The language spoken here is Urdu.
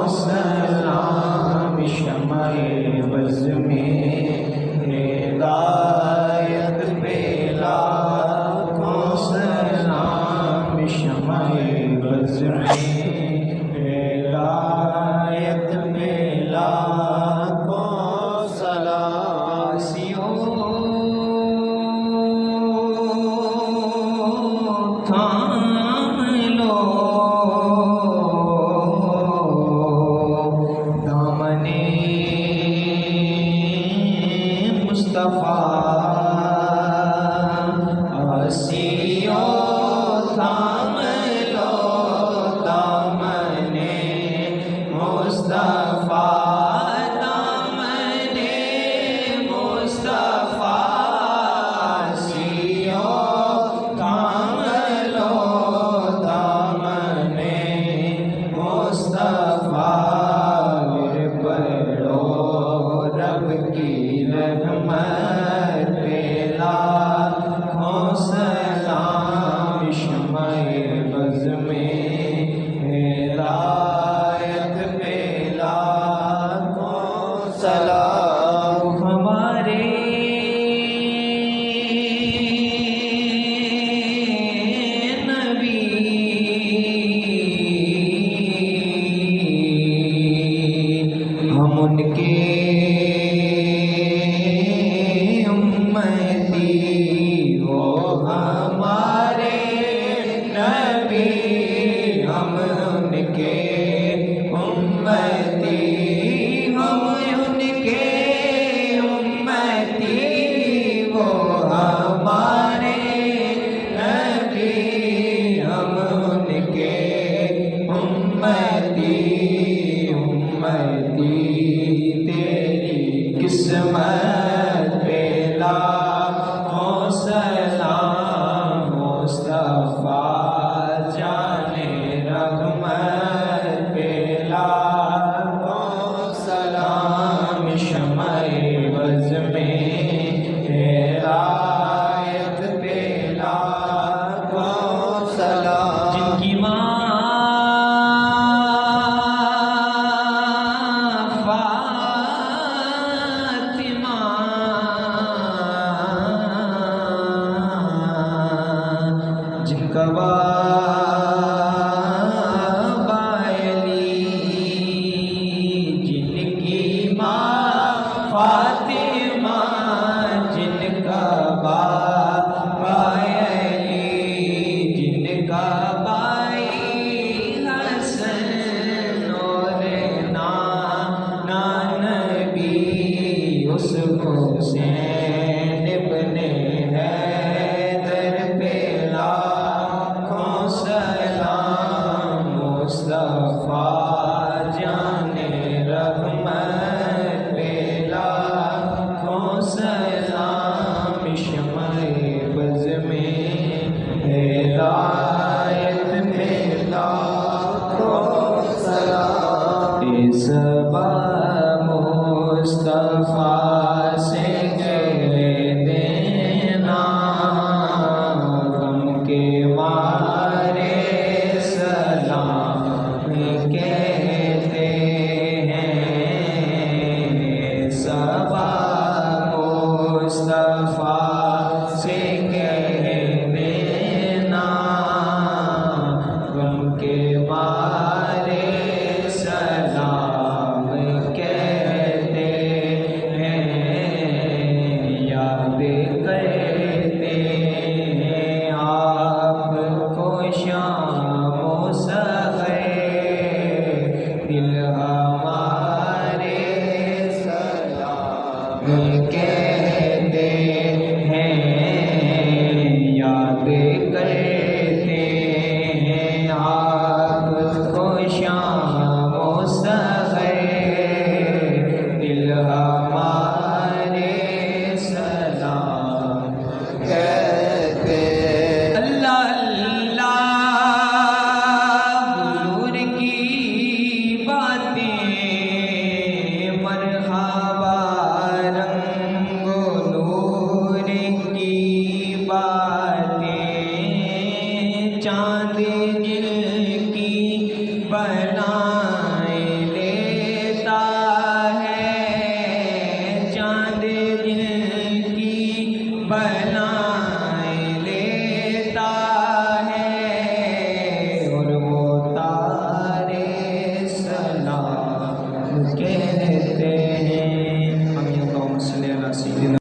سلام شمع بز میں ہدایت پہ لاکھوں سلام شمع بز میں ہدایت پہ لاکھوں سلام تھام لو آسیو تھام لو دامن مصطفیٰ دامن مصطفیٰ آسیو تھام لو دامن مصطفیٰ پڑھو رب کی رحمت پہ لاکھوں سلام شمع بز میں ہدایت پہ لاکھوں سلام ہمارے نبی ہم ان کے ہمارے نبی ہم ان کے امتی ہم ان کے امتی وہ ہمارے نبی ہم ان کے امتی امتی تیری قسمت پہ لاکھوں سلام مصطفیٰ جانے رحمت پہ لاکھوں سلام شمع بز میں ہدایت پہ لاکھوں سلام جن کی ماں فاطمہ جن کا بابا علی جن کی ماں فاطمہ جن کا بابا علی جن کا بھائی حسن اور نانا نبی اس حسین ابن مصطفیٰ جانے رحمت پہ لاکھوں سلام شمع بز میں ہدایت پہ لاکھوں سلام اس بار مصطفیٰ سے کہہ دینا غم کے مارے سلام کہتے ہیں صبا مصطفیٰ سے کہہ دینا غم کے مارے سلام کہتے ہیں یاد کرتے ہیں آپ کو شام و دل ہمارے سلام کہتے ہیں یاد کرتے ہیں آپ کو شام و دل ہمارے سلام کہتے اللہ اللہ حضور کی باتیں مرحبا رنگ و نور کی باتیں چاند